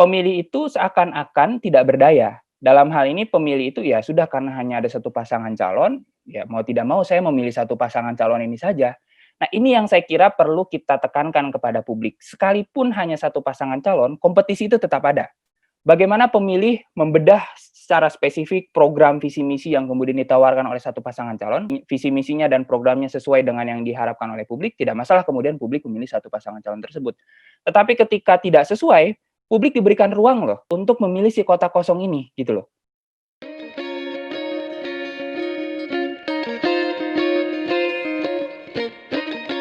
pemilih itu seakan-akan tidak berdaya. Dalam hal ini pemilih itu ya sudah karena hanya ada satu pasangan calon, ya mau tidak mau saya memilih satu pasangan calon ini saja. Nah, ini yang saya kira perlu kita tekankan kepada publik. Sekalipun hanya satu pasangan calon, kompetisi itu tetap ada. Bagaimana pemilih membedah secara spesifik program visi misi yang kemudian ditawarkan oleh satu pasangan calon, visi misinya dan programnya sesuai dengan yang diharapkan oleh publik, tidak masalah kemudian publik memilih satu pasangan calon tersebut. Tetapi ketika tidak sesuai, publik diberikan ruang loh untuk memilih si kotak kosong ini, gitu loh.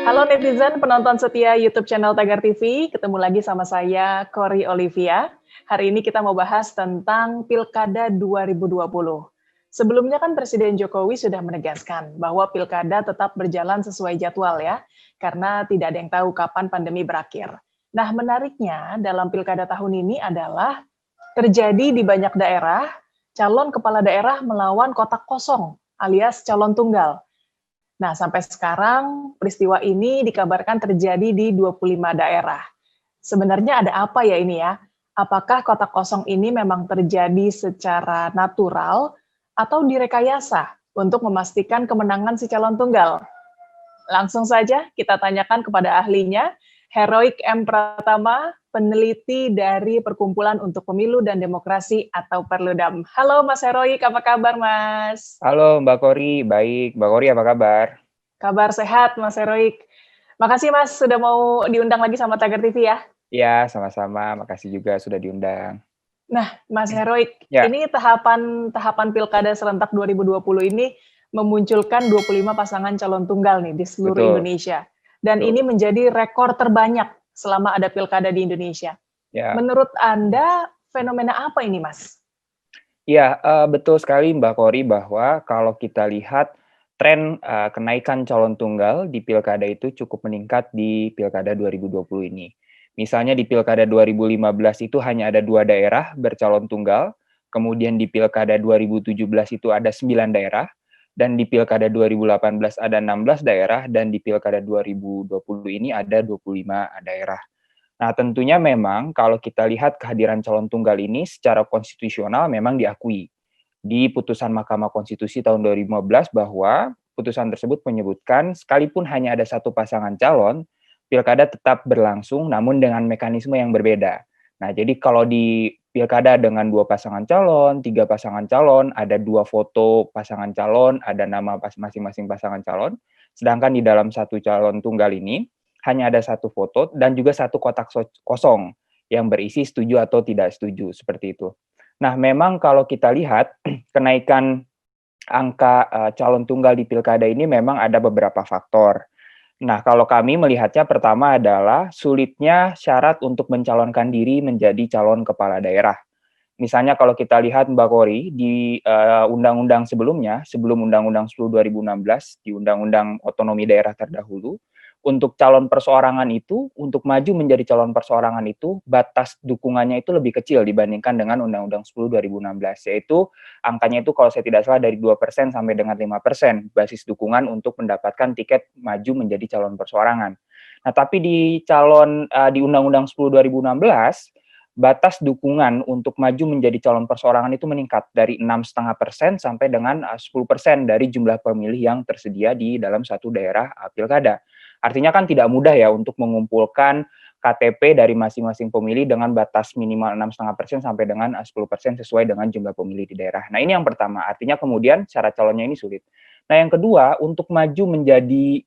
Halo netizen penonton setia YouTube channel Tagar TV, ketemu lagi sama saya, Cory Olivia. Hari ini kita mau bahas tentang Pilkada 2020. Sebelumnya kan Presiden Jokowi sudah menegaskan bahwa Pilkada tetap berjalan sesuai jadwal ya, karena tidak ada yang tahu kapan pandemi berakhir. Nah menariknya dalam Pilkada tahun ini adalah terjadi di banyak daerah, calon kepala daerah melawan kotak kosong alias calon tunggal. Nah, sampai sekarang peristiwa ini dikabarkan terjadi di 25 daerah. Sebenarnya ada apa ya ini ya? Apakah kotak kosong ini memang terjadi secara natural atau direkayasa untuk memastikan kemenangan si calon tunggal? Langsung saja kita tanyakan kepada ahlinya, Heroik M. Pratama, peneliti dari Perkumpulan untuk Pemilu dan Demokrasi atau Perludam. Halo Mas Heroik, apa kabar Mas? Halo Mbak Cory, baik. Mbak Cory apa kabar? Kabar sehat Mas Heroik. Makasih Mas sudah mau diundang lagi sama Tagar TV ya. Ya, sama-sama. Makasih juga sudah diundang. Nah, Mas Heroik, Ya. ini tahapan Pilkada serentak 2020 ini memunculkan 25 pasangan calon tunggal nih di seluruh Betul. Indonesia. Dan Betul. ini menjadi rekor terbanyak selama ada Pilkada di Indonesia. Ya. Menurut Anda, fenomena apa ini, Mas? Ya, betul sekali Mbak Cory bahwa kalau kita lihat tren kenaikan calon tunggal di Pilkada itu cukup meningkat di Pilkada 2020 ini. Misalnya di Pilkada 2015 itu hanya ada 2 daerah bercalon tunggal, kemudian di Pilkada 2017 itu ada 9 daerah, dan di Pilkada 2018 ada 16 daerah, dan di Pilkada 2020 ini ada 25 daerah. Nah, tentunya memang kalau kita lihat kehadiran calon tunggal ini secara konstitusional memang diakui. Di putusan Mahkamah Konstitusi tahun 2015 bahwa putusan tersebut menyebutkan sekalipun hanya ada satu pasangan calon, pilkada tetap berlangsung namun dengan mekanisme yang berbeda. Nah, jadi kalau di pilkada dengan 2 pasangan calon, 3 pasangan calon, ada 2 foto pasangan calon, ada nama masing-masing pasangan calon, sedangkan di dalam satu calon tunggal ini hanya ada satu foto dan juga satu kotak kosong yang berisi setuju atau tidak setuju, seperti itu. Nah, memang kalau kita lihat kenaikan angka calon tunggal di pilkada ini memang ada beberapa faktor. Nah, kalau kami melihatnya pertama adalah sulitnya syarat untuk mencalonkan diri menjadi calon kepala daerah. Misalnya kalau kita lihat Mbak Cory, di undang-undang sebelumnya, sebelum Undang-Undang 10 2016, di Undang-Undang Otonomi Daerah terdahulu, untuk calon perseorangan itu, untuk maju menjadi calon perseorangan itu, batas dukungannya itu lebih kecil dibandingkan dengan Undang-Undang 10 2016, yaitu angkanya itu kalau saya tidak salah dari 2% sampai dengan 5% basis dukungan untuk mendapatkan tiket maju menjadi calon perseorangan. Nah, tapi di Undang-Undang 10 2016, batas dukungan untuk maju menjadi calon perseorangan itu meningkat dari 6,5% sampai dengan 10% dari jumlah pemilih yang tersedia di dalam satu daerah pilkada. Artinya kan tidak mudah ya untuk mengumpulkan KTP dari masing-masing pemilih dengan batas minimal 6,5% sampai dengan 10% sesuai dengan jumlah pemilih di daerah. Nah, ini yang pertama, artinya kemudian syarat calonnya ini sulit. Nah, yang kedua, untuk maju menjadi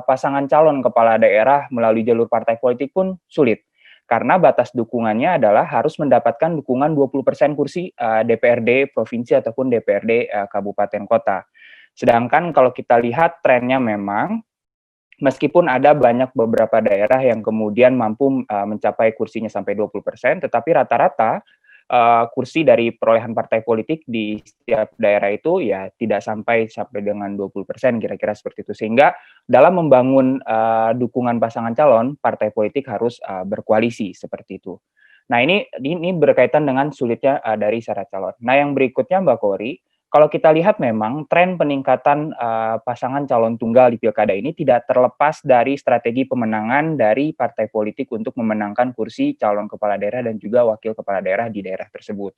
pasangan calon kepala daerah melalui jalur partai politik pun sulit. Karena batas dukungannya adalah harus mendapatkan dukungan 20% kursi DPRD provinsi ataupun DPRD kabupaten kota. Sedangkan kalau kita lihat trennya memang meskipun ada banyak beberapa daerah yang kemudian mampu mencapai kursinya sampai 20%, tetapi rata-rata kursi dari perolehan partai politik di setiap daerah itu ya tidak sampai dengan 20%, kira-kira seperti itu. Sehingga dalam membangun dukungan pasangan calon, partai politik harus berkoalisi seperti itu. Nah, ini berkaitan dengan sulitnya dari syarat calon. Nah, yang berikutnya Mbak Cory, Kalau kita lihat memang tren peningkatan, pasangan calon tunggal di pilkada ini tidak terlepas dari strategi pemenangan dari partai politik untuk memenangkan kursi calon kepala daerah dan juga wakil kepala daerah di daerah tersebut.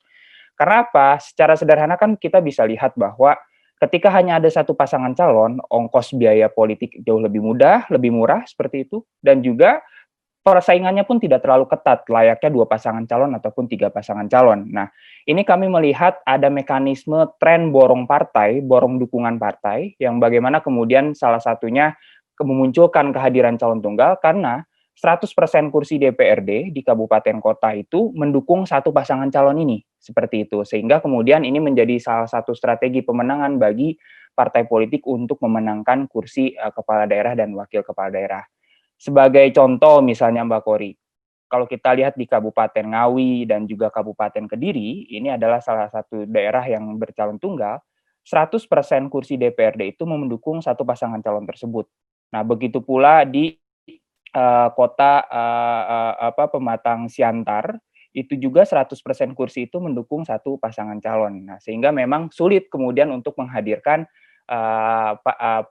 Karena apa? Secara sederhana kan kita bisa lihat bahwa ketika hanya ada satu pasangan calon, ongkos biaya politik jauh lebih mudah, lebih murah seperti itu, dan juga persaingannya pun tidak terlalu ketat, layaknya 2 pasangan calon ataupun 3 pasangan calon. Nah, ini kami melihat ada mekanisme tren borong partai, borong dukungan partai, yang bagaimana kemudian salah satunya memunculkan kehadiran calon tunggal karena 100% kursi DPRD di kabupaten kota itu mendukung satu pasangan calon ini, seperti itu. Sehingga kemudian ini menjadi salah satu strategi pemenangan bagi partai politik untuk memenangkan kursi kepala daerah dan wakil kepala daerah. Sebagai contoh misalnya Mbak Kori, kalau kita lihat di Kabupaten Ngawi dan juga Kabupaten Kediri, ini adalah salah satu daerah yang bercalon tunggal, 100% kursi DPRD itu mendukung satu pasangan calon tersebut. Nah, begitu pula di kota Pematang Siantar, itu juga 100% kursi itu mendukung satu pasangan calon. Nah, sehingga memang sulit kemudian untuk menghadirkan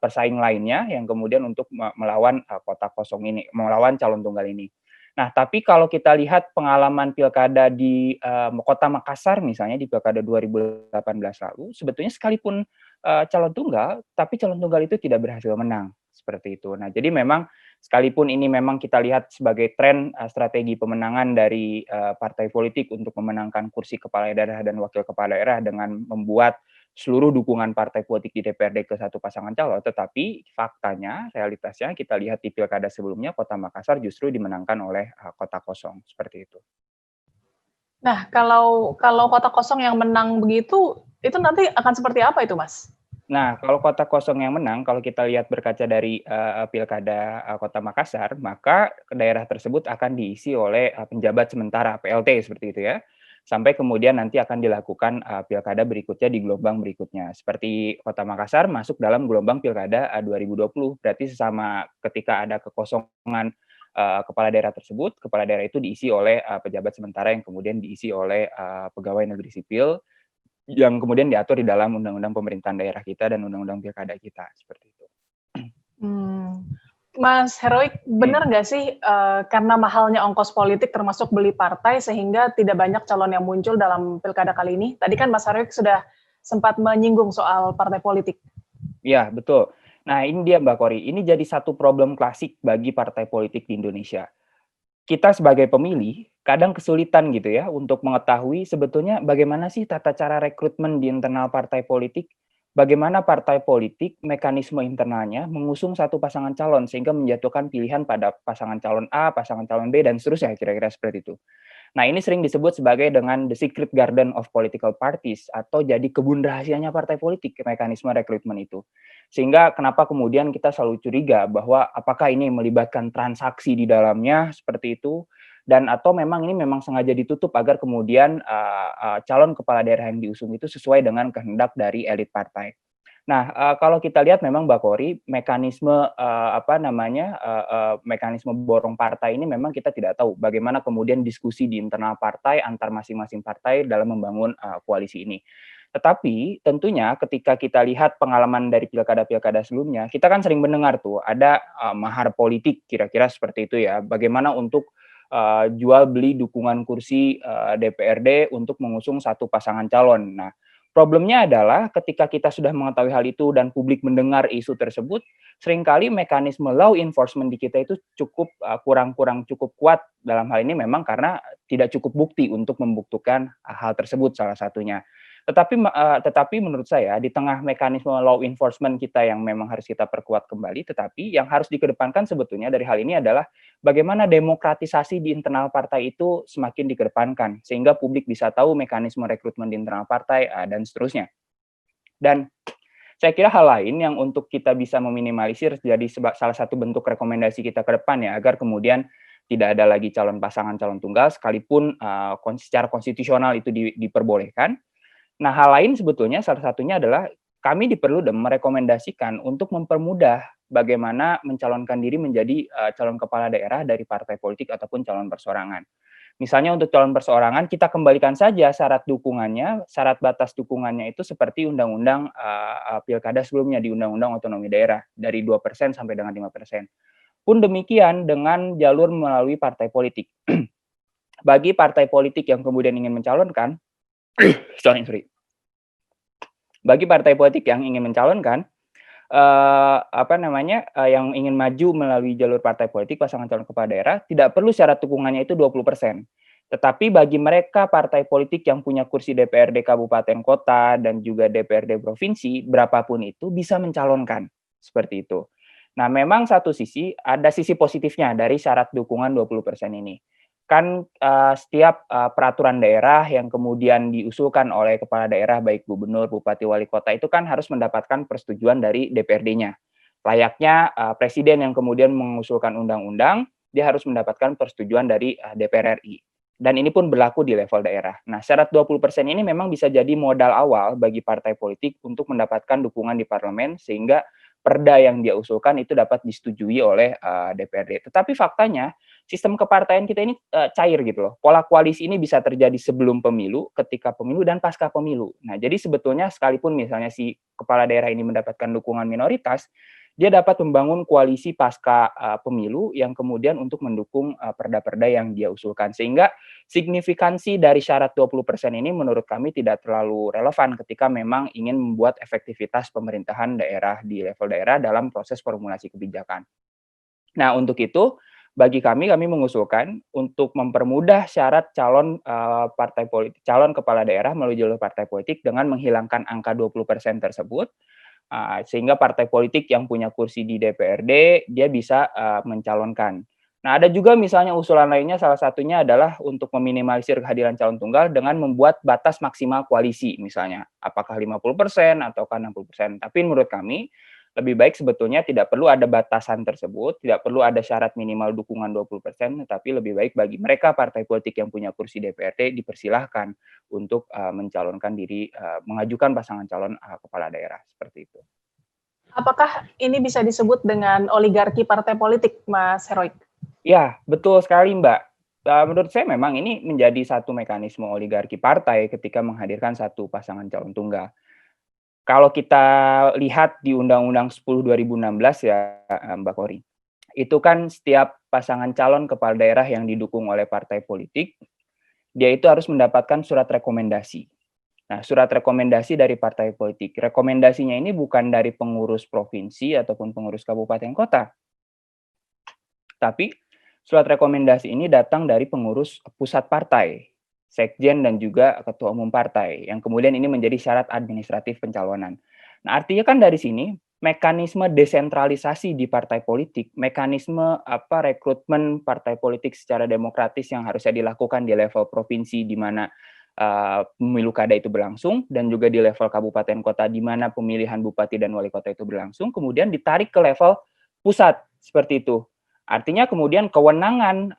pesaing lainnya yang kemudian untuk melawan kota kosong ini, melawan calon tunggal ini. Nah, tapi kalau kita lihat pengalaman pilkada di kota Makassar misalnya di pilkada 2018 lalu, sebetulnya sekalipun calon tunggal, tapi calon tunggal itu tidak berhasil menang seperti itu. Nah, jadi memang sekalipun ini memang kita lihat sebagai tren strategi pemenangan dari partai politik untuk memenangkan kursi kepala daerah dan wakil kepala daerah dengan membuat seluruh dukungan partai politik di DPRD ke satu pasangan calon, tetapi faktanya, realitasnya kita lihat di pilkada sebelumnya, Kota Makassar justru dimenangkan oleh kota kosong, seperti itu. Nah, kalau kalau kota kosong yang menang begitu, itu nanti akan seperti apa itu, Mas? Nah, kalau kota kosong yang menang, kalau kita lihat berkaca dari pilkada Kota Makassar, maka daerah tersebut akan diisi oleh penjabat sementara (PLT) seperti itu ya. Sampai kemudian nanti akan dilakukan pilkada berikutnya di gelombang berikutnya. Seperti Kota Makassar masuk dalam gelombang pilkada 2020, berarti sesama ketika ada kekosongan kepala daerah tersebut, kepala daerah itu diisi oleh pejabat sementara yang kemudian diisi oleh pegawai negeri sipil yang kemudian diatur di dalam undang-undang pemerintahan daerah kita dan undang-undang pilkada kita, seperti itu. Hmm. Mas Heroik, Hmm. benar nggak sih karena mahalnya ongkos politik termasuk beli partai sehingga tidak banyak calon yang muncul dalam pilkada kali ini? Tadi kan Mas Heroik sudah sempat menyinggung soal partai politik. Iya, betul. Nah, ini dia Mbak Kori, ini jadi satu problem klasik bagi partai politik di Indonesia. Kita sebagai pemilih kadang kesulitan gitu ya untuk mengetahui sebetulnya bagaimana sih tata cara rekrutmen di internal partai politik, bagaimana partai politik mekanisme internalnya mengusung satu pasangan calon sehingga menjatuhkan pilihan pada pasangan calon A, pasangan calon B dan seterusnya kira-kira seperti itu. Nah, ini sering disebut sebagai dengan the secret garden of political parties atau jadi kebun rahasianya partai politik mekanisme rekrutmen itu. Sehingga kenapa kemudian kita selalu curiga bahwa apakah ini melibatkan transaksi di dalamnya seperti itu dan atau memang ini memang sengaja ditutup agar kemudian calon kepala daerah yang diusung itu sesuai dengan kehendak dari elit partai. Nah, kalau kita lihat memang Mbak Kori, mekanisme, mekanisme borong partai ini memang kita tidak tahu bagaimana kemudian diskusi di internal partai antar masing-masing partai dalam membangun, koalisi ini. Tetapi tentunya ketika kita lihat pengalaman dari pilkada-pilkada sebelumnya, kita kan sering mendengar tuh ada, mahar politik kira-kira seperti itu ya. Bagaimana untuk, jual beli dukungan kursi, DPRD untuk mengusung satu pasangan calon. Nah, problemnya adalah ketika kita sudah mengetahui hal itu dan publik mendengar isu tersebut, seringkali mekanisme law enforcement di kita itu cukup kurang cukup kuat dalam hal ini memang karena tidak cukup bukti untuk membuktikan hal tersebut salah satunya. Tetapi menurut saya di tengah mekanisme law enforcement kita yang memang harus kita perkuat kembali, tetapi yang harus dikedepankan sebetulnya dari hal ini adalah bagaimana demokratisasi di internal partai itu semakin dikedepankan, sehingga publik bisa tahu mekanisme rekrutmen di internal partai, dan seterusnya. Dan saya kira hal lain yang untuk kita bisa meminimalisir jadi salah satu bentuk rekomendasi kita ke depan ya, agar kemudian tidak ada lagi calon pasangan calon tunggal sekalipun secara konstitusional itu diperbolehkan. Nah, hal lain sebetulnya salah satunya adalah kami di Perludem merekomendasikan untuk mempermudah bagaimana mencalonkan diri menjadi calon kepala daerah dari partai politik ataupun calon perseorangan. Misalnya untuk calon perseorangan kita kembalikan saja syarat dukungannya, syarat batas dukungannya itu seperti undang-undang pilkada sebelumnya di Undang-Undang Otonomi Daerah dari 2% sampai dengan 5%. Pun demikian dengan jalur melalui partai politik. Bagi partai politik yang kemudian ingin mencalonkan, sorry. Bagi partai politik yang ingin mencalonkan, yang ingin maju melalui jalur partai politik pasangan calon kepala daerah tidak perlu syarat dukungannya itu 20%. Tetapi bagi mereka partai politik yang punya kursi DPRD kabupaten kota dan juga DPRD provinsi berapapun itu bisa mencalonkan seperti itu. Nah, memang satu sisi ada sisi positifnya dari syarat dukungan 20% ini. Kan setiap peraturan daerah yang kemudian diusulkan oleh kepala daerah baik gubernur, bupati, wali kota itu kan harus mendapatkan persetujuan dari DPRD-nya. Layaknya presiden yang kemudian mengusulkan undang-undang, dia harus mendapatkan persetujuan dari DPR RI. Dan ini pun berlaku di level daerah. Nah, syarat 20% ini memang bisa jadi modal awal bagi partai politik untuk mendapatkan dukungan di parlemen sehingga perda yang dia usulkan itu dapat disetujui oleh DPRD. Tetapi faktanya sistem kepartaian kita ini cair gitu loh. Pola koalisi ini bisa terjadi sebelum pemilu, ketika pemilu, dan pasca pemilu. Nah, jadi sebetulnya sekalipun misalnya si kepala daerah ini mendapatkan dukungan minoritas, dia dapat membangun koalisi pasca pemilu yang kemudian untuk mendukung perda-perda yang dia usulkan. Sehingga signifikansi dari syarat 20% ini menurut kami tidak terlalu relevan ketika memang ingin membuat efektivitas pemerintahan daerah di level daerah dalam proses formulasi kebijakan. Nah, untuk itu bagi kami mengusulkan untuk mempermudah syarat calon partai politik, calon kepala daerah melalui jalur partai politik dengan menghilangkan angka 20% tersebut, sehingga partai politik yang punya kursi di DPRD dia bisa mencalonkan. Nah, ada juga misalnya usulan lainnya, salah satunya adalah untuk meminimalisir kehadiran calon tunggal dengan membuat batas maksimal koalisi misalnya, apakah 50% ataukah 60%. Tapi menurut kami lebih baik sebetulnya tidak perlu ada batasan tersebut, tidak perlu ada syarat minimal dukungan 20%, tetapi lebih baik bagi mereka partai politik yang punya kursi DPRD dipersilahkan untuk mencalonkan diri, mengajukan pasangan calon kepala daerah, seperti itu. Apakah ini bisa disebut dengan oligarki partai politik, Mas Heroik? Ya, betul sekali, Mbak. Menurut saya memang ini menjadi satu mekanisme oligarki partai ketika menghadirkan satu pasangan calon tunggal. Kalau kita lihat di Undang-Undang 10 2016 ya, Mbak Kori, itu kan setiap pasangan calon kepala daerah yang didukung oleh partai politik, dia itu harus mendapatkan surat rekomendasi. Nah, surat rekomendasi dari partai politik. Rekomendasinya ini bukan dari pengurus provinsi ataupun pengurus kabupaten kota, tapi surat rekomendasi ini datang dari pengurus pusat partai, sekjen dan juga ketua umum partai, yang kemudian ini menjadi syarat administratif pencalonan. Nah, artinya kan dari sini mekanisme desentralisasi di partai politik, mekanisme rekrutmen partai politik secara demokratis yang harusnya dilakukan di level provinsi di mana pemilu kada itu berlangsung, dan juga di level kabupaten kota di mana pemilihan bupati dan wali kota itu berlangsung, kemudian ditarik ke level pusat seperti itu. Artinya kemudian kewenangan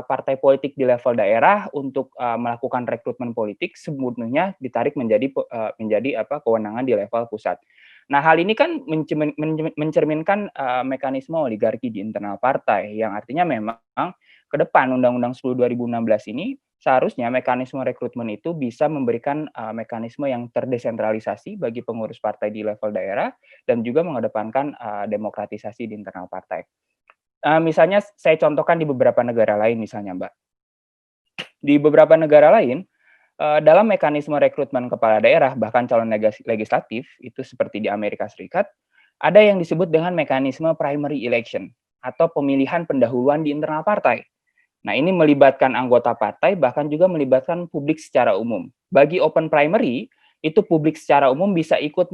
partai politik di level daerah untuk melakukan rekrutmen politik sepenuhnya ditarik menjadi kewenangan di level pusat. Nah, hal ini kan mencerminkan mekanisme oligarki di internal partai, yang artinya memang ke depan Undang-Undang 10 2016 ini seharusnya mekanisme rekrutmen itu bisa memberikan mekanisme yang terdesentralisasi bagi pengurus partai di level daerah dan juga mengedepankan demokratisasi di internal partai. Misalnya saya contohkan di beberapa negara lain misalnya, Mbak. Di beberapa negara lain, dalam mekanisme rekrutmen kepala daerah, bahkan calon legislatif, itu seperti di Amerika Serikat, ada yang disebut dengan mekanisme primary election, atau pemilihan pendahuluan di internal partai. Nah, ini melibatkan anggota partai, bahkan juga melibatkan publik secara umum. Bagi open primary, itu publik secara umum bisa ikut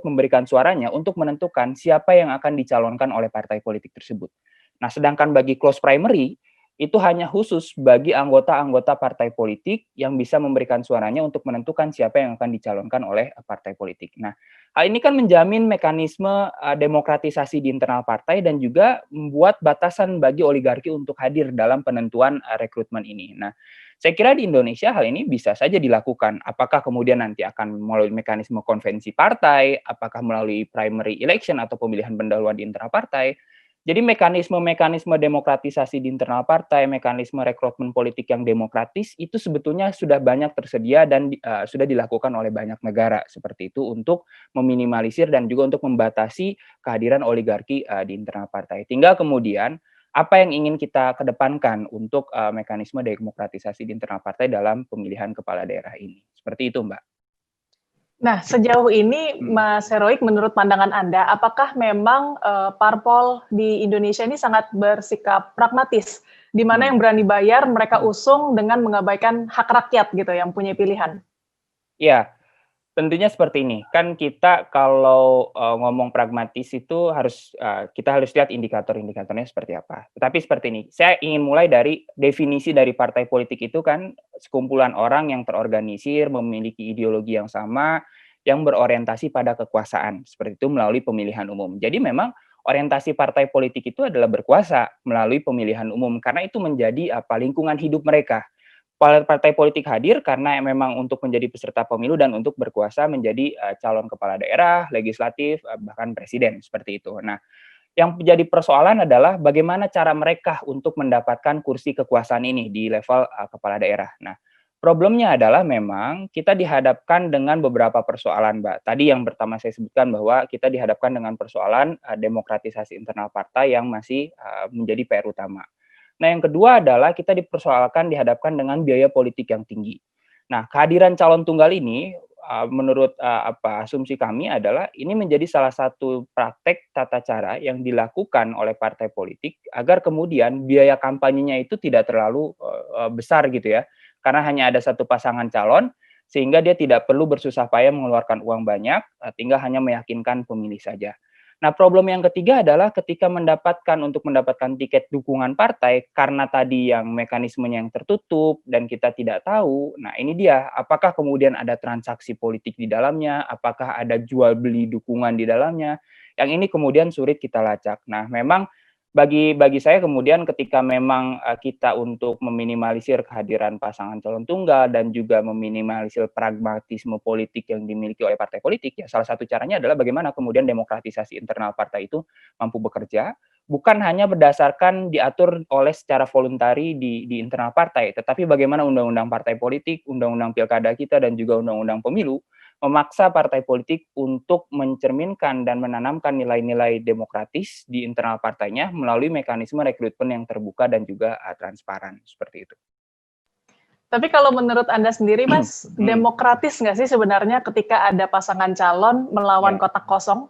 memberikan suaranya untuk menentukan siapa yang akan dicalonkan oleh partai politik tersebut. Nah, sedangkan bagi close primary, itu hanya khusus bagi anggota-anggota partai politik yang bisa memberikan suaranya untuk menentukan siapa yang akan dicalonkan oleh partai politik. Nah, hal ini kan menjamin mekanisme demokratisasi di internal partai dan juga membuat batasan bagi oligarki untuk hadir dalam penentuan rekrutmen ini. Nah, saya kira di Indonesia hal ini bisa saja dilakukan. Apakah kemudian nanti akan melalui mekanisme konvensi partai, apakah melalui primary election atau pemilihan pendahuluan di internal partai. Jadi mekanisme-mekanisme demokratisasi di internal partai, mekanisme rekrutmen politik yang demokratis itu sebetulnya sudah banyak tersedia dan sudah dilakukan oleh banyak negara seperti itu untuk meminimalisir dan juga untuk membatasi kehadiran oligarki di internal partai. Tinggal kemudian apa yang ingin kita kedepankan untuk mekanisme demokratisasi di internal partai dalam pemilihan kepala daerah ini. Seperti itu, Mbak. Nah, sejauh ini Mhm. Mas Heroik menurut pandangan Anda, apakah memang, parpol di Indonesia ini sangat bersikap pragmatis, di mana Mhm. yang berani bayar mereka Mhm. usung dengan mengabaikan hak rakyat gitu yang punya pilihan? Iya. Tentunya seperti ini, kan kita kalau, ngomong pragmatis itu harus, kita harus lihat indikator-indikatornya seperti apa. Tetapi seperti ini, saya ingin mulai dari definisi dari partai politik itu kan sekumpulan orang yang terorganisir, memiliki ideologi yang sama, yang berorientasi pada kekuasaan, seperti itu melalui pemilihan umum. Jadi memang orientasi partai politik itu adalah berkuasa melalui pemilihan umum, karena itu menjadi, lingkungan hidup mereka. Partai politik hadir karena memang untuk menjadi peserta pemilu dan untuk berkuasa menjadi, calon kepala daerah, legislatif, bahkan presiden, seperti itu. Nah, yang menjadi persoalan adalah bagaimana cara mereka untuk mendapatkan kursi kekuasaan ini di level, kepala daerah. Nah, problemnya adalah memang kita dihadapkan dengan beberapa persoalan, Mbak. Tadi yang pertama saya sebutkan bahwa kita dihadapkan dengan persoalan, demokratisasi internal partai yang masih, menjadi PR utama. Nah, yang kedua adalah kita dipersoalkan dihadapkan dengan biaya politik yang tinggi. Nah, kehadiran calon tunggal ini, menurut, asumsi kami adalah ini menjadi salah satu praktek tata cara yang dilakukan oleh partai politik agar kemudian biaya kampanyenya itu tidak terlalu, besar gitu ya. Karena hanya ada satu pasangan calon, sehingga dia tidak perlu bersusah payah mengeluarkan uang banyak, tinggal hanya meyakinkan pemilih saja. Nah, problem yang ketiga adalah ketika untuk mendapatkan tiket dukungan partai, karena tadi yang mekanismenya yang tertutup dan kita tidak tahu, nah ini dia, apakah kemudian ada transaksi politik di dalamnya, apakah ada jual beli dukungan di dalamnya, yang ini kemudian sulit kita lacak. Nah, memang bagi saya kemudian ketika memang, kita untuk meminimalisir kehadiran pasangan calon tunggal dan juga meminimalisir pragmatisme politik yang dimiliki oleh partai politik, ya salah satu caranya adalah bagaimana kemudian demokratisasi internal partai itu mampu bekerja, bukan hanya berdasarkan diatur oleh secara voluntari di internal partai, tetapi bagaimana undang-undang partai politik, undang-undang pilkada kita, dan juga undang-undang pemilu memaksa partai politik untuk mencerminkan dan menanamkan nilai-nilai demokratis di internal partainya melalui mekanisme rekrutmen yang terbuka dan juga transparan, seperti itu. Tapi kalau menurut Anda sendiri Mas, Mhm, demokratis nggak sih sebenarnya ketika ada pasangan calon melawan ya, kotak kosong?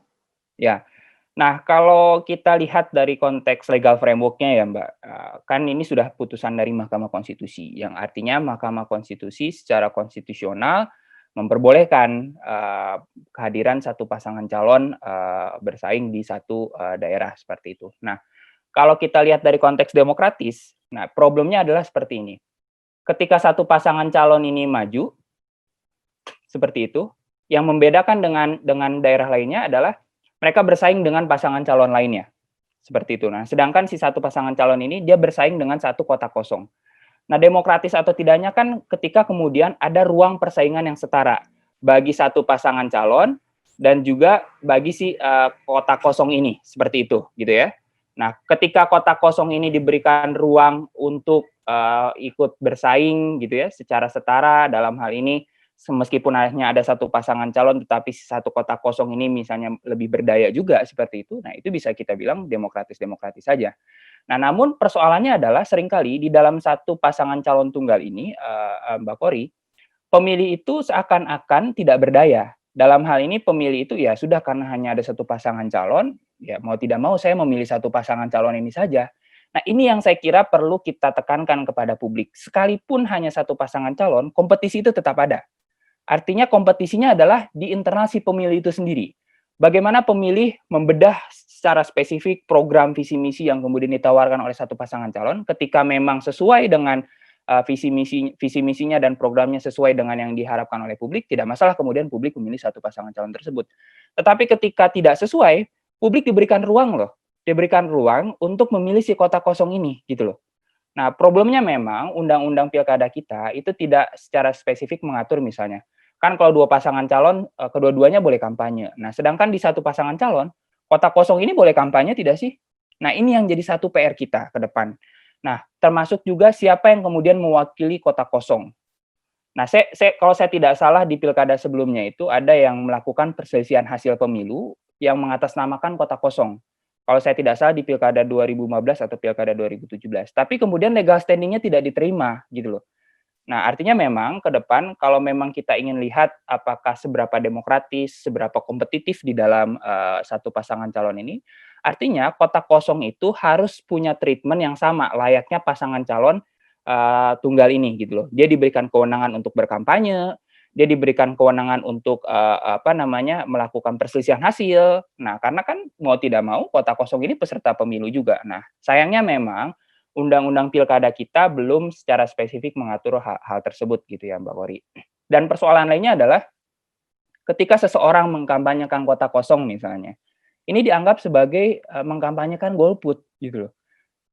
ya. Nah, kalau kita lihat dari konteks legal framework-nya ya, Mbak, kan ini sudah putusan dari Mahkamah Konstitusi, yang artinya Mahkamah Konstitusi secara konstitusional memperbolehkan, kehadiran satu pasangan calon, bersaing di satu, daerah, seperti itu. Nah, kalau kita lihat dari konteks demokratis, nah problemnya adalah seperti ini, ketika satu pasangan calon ini maju, seperti itu, yang membedakan dengan daerah lainnya adalah mereka bersaing dengan pasangan calon lainnya. Seperti itu. Nah, sedangkan si satu pasangan calon ini dia bersaing dengan satu kotak kosong. Nah, demokratis atau tidaknya kan ketika kemudian ada ruang persaingan yang setara bagi satu pasangan calon dan juga bagi si kotak kosong ini, seperti itu, gitu ya. Nah, ketika kotak kosong ini diberikan ruang untuk ikut bersaing, gitu ya, secara setara dalam hal ini meskipun hanya ada satu pasangan calon tetapi satu kotak kosong ini misalnya lebih berdaya juga seperti itu, nah itu bisa kita bilang demokratis-demokratis saja. Nah, namun persoalannya adalah seringkali di dalam satu pasangan calon tunggal ini, Mbak Kori, pemilih itu seakan-akan tidak berdaya. Dalam hal ini pemilih itu ya sudah karena hanya ada satu pasangan calon, ya mau tidak mau saya memilih satu pasangan calon ini saja. Nah, ini yang saya kira perlu kita tekankan kepada publik. Sekalipun hanya satu pasangan calon, kompetisi itu tetap ada. Artinya kompetisinya adalah di internal si pemilih itu sendiri. Bagaimana pemilih membedah secara spesifik program visi misi yang kemudian ditawarkan oleh satu pasangan calon ketika memang sesuai dengan visi misinya dan programnya sesuai dengan yang diharapkan oleh publik, tidak masalah kemudian publik memilih satu pasangan calon tersebut. Tetapi ketika tidak sesuai, publik diberikan ruang loh, diberikan ruang untuk memilih si kotak kosong ini gitu loh. Nah, problemnya memang undang-undang pilkada kita itu tidak secara spesifik mengatur misalnya, kan kalau dua pasangan calon, kedua-duanya boleh kampanye. Nah, sedangkan di satu pasangan calon, kotak kosong ini boleh kampanye tidak sih? Nah, ini yang jadi satu PR kita ke depan. Nah, termasuk juga siapa yang kemudian mewakili kota kosong. Nah, kalau saya tidak salah di pilkada sebelumnya itu ada yang melakukan perselisihan hasil pemilu yang mengatasnamakan kota kosong. Kalau saya tidak salah di pilkada 2015 atau pilkada 2017. Tapi kemudian legal standing-nya tidak diterima gitu loh. Nah, artinya memang ke depan kalau memang kita ingin lihat apakah seberapa demokratis, seberapa kompetitif di dalam satu pasangan calon ini, artinya kota kosong itu harus punya treatment yang sama layaknya pasangan calon tunggal ini gitu loh. Dia diberikan kewenangan untuk berkampanye, dia diberikan kewenangan untuk melakukan perselisihan hasil. Nah, karena kan mau tidak mau kota kosong ini peserta pemilu juga. Nah, sayangnya memang undang-undang pilkada kita belum secara spesifik mengatur hal tersebut gitu ya Mbak Kori. Dan persoalan lainnya adalah ketika seseorang mengkampanyekan kota kosong misalnya, ini dianggap sebagai mengkampanyekan golput gitu loh.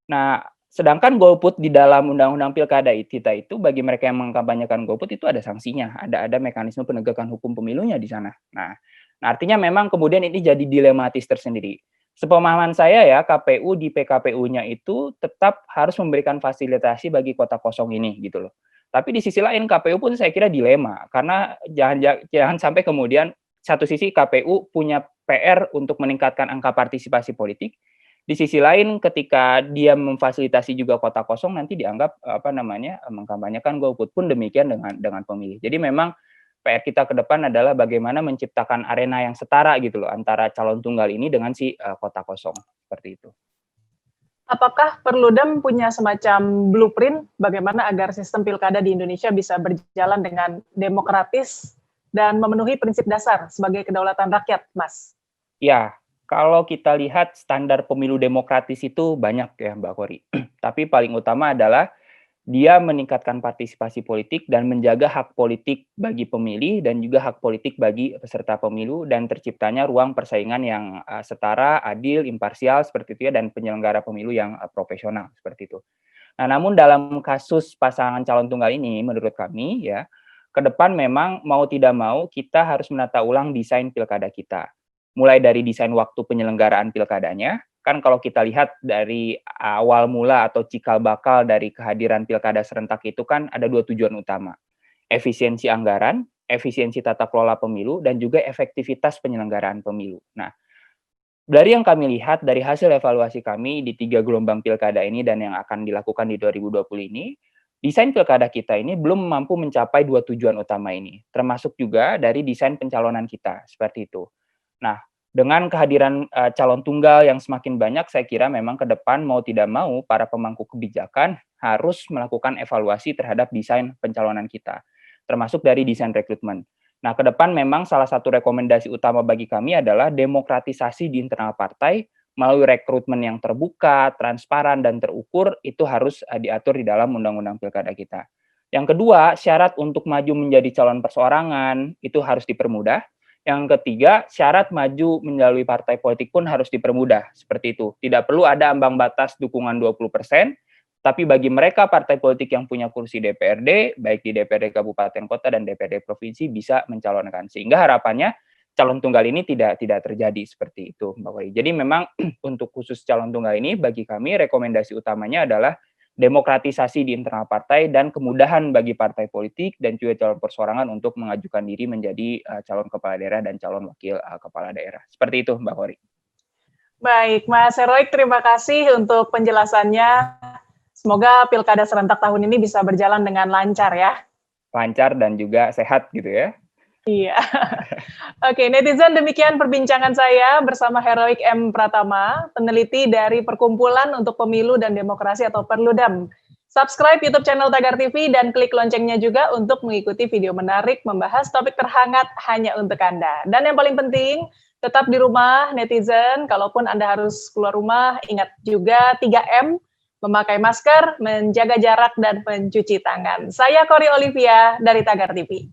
Nah, sedangkan golput di dalam undang-undang pilkada kita itu bagi mereka yang mengkampanyekan golput itu ada sanksinya, ada mekanisme penegakan hukum pemilunya di sana. Nah, artinya memang kemudian ini jadi dilematis tersendiri. Sepemahaman saya ya, KPU di PKPU-nya itu tetap harus memberikan fasilitasi bagi kota kosong ini gitu loh. Tapi di sisi lain KPU pun saya kira dilema karena jangan sampai kemudian satu sisi KPU punya PR untuk meningkatkan angka partisipasi politik, di sisi lain ketika dia memfasilitasi juga kota kosong nanti dianggap mengkampanyekan golput, pun demikian dengan pemilih. Jadi memang PR kita ke depan adalah bagaimana menciptakan arena yang setara gitu loh antara calon tunggal ini dengan si kota kosong seperti itu. Apakah Perludem punya semacam blueprint bagaimana agar sistem pilkada di Indonesia bisa berjalan dengan demokratis dan memenuhi prinsip dasar sebagai kedaulatan rakyat, Mas? Ya, kalau kita lihat standar pemilu demokratis itu banyak ya Mbak Kori. Tapi paling utama adalah dia meningkatkan partisipasi politik dan menjaga hak politik bagi pemilih dan juga hak politik bagi peserta pemilu dan terciptanya ruang persaingan yang setara, adil, imparsial seperti itu ya dan penyelenggara pemilu yang profesional seperti itu. Nah, namun dalam kasus pasangan calon tunggal ini menurut kami ya, ke depan memang mau tidak mau kita harus menata ulang desain pilkada kita. Mulai dari desain waktu penyelenggaraan pilkadanya, kan kalau kita lihat dari awal mula atau cikal bakal dari kehadiran pilkada serentak itu kan ada dua tujuan utama. Efisiensi anggaran, efisiensi tata kelola pemilu, dan juga efektivitas penyelenggaraan pemilu. Nah, dari yang kami lihat, dari hasil evaluasi kami di 3 gelombang pilkada ini dan yang akan dilakukan di 2020 ini, desain pilkada kita ini belum mampu mencapai dua tujuan utama ini, termasuk juga dari desain pencalonan kita, seperti itu. Nah, dengan kehadiran calon tunggal yang semakin banyak, saya kira memang ke depan mau tidak mau para pemangku kebijakan harus melakukan evaluasi terhadap desain pencalonan kita, termasuk dari desain rekrutmen. Nah, ke depan memang salah satu rekomendasi utama bagi kami adalah demokratisasi di internal partai melalui rekrutmen yang terbuka, transparan, dan terukur itu harus diatur di dalam undang-undang pilkada kita. Yang kedua, syarat untuk maju menjadi calon perseorangan itu harus dipermudah. Yang ketiga, syarat maju melalui partai politik pun harus dipermudah, seperti itu. Tidak perlu ada ambang batas dukungan 20%, tapi bagi mereka partai politik yang punya kursi DPRD, baik di DPRD Kabupaten Kota dan DPRD Provinsi bisa mencalonkan. Sehingga harapannya calon tunggal ini tidak terjadi seperti itu, Mbak Wai. Jadi memang untuk khusus calon tunggal ini bagi kami rekomendasi utamanya adalah demokratisasi di internal partai dan kemudahan bagi partai politik dan juga calon perseorangan untuk mengajukan diri menjadi calon kepala daerah dan calon wakil kepala daerah. Seperti itu, Mbak Kori. Baik, Mas Heroik, terima kasih untuk penjelasannya. Semoga pilkada serentak tahun ini bisa berjalan dengan lancar ya. Lancar dan juga sehat gitu ya. Iya. Oke, netizen, demikian perbincangan saya bersama Heroik M. Pratama, peneliti dari Perkumpulan untuk Pemilu dan Demokrasi atau Perludem. Subscribe YouTube channel Tagar TV dan klik loncengnya juga untuk mengikuti video menarik membahas topik terhangat hanya untuk Anda. Dan yang paling penting, tetap di rumah netizen, kalaupun Anda harus keluar rumah, ingat juga 3M, memakai masker, menjaga jarak, dan mencuci tangan. Saya Kori Olivia dari Tagar TV.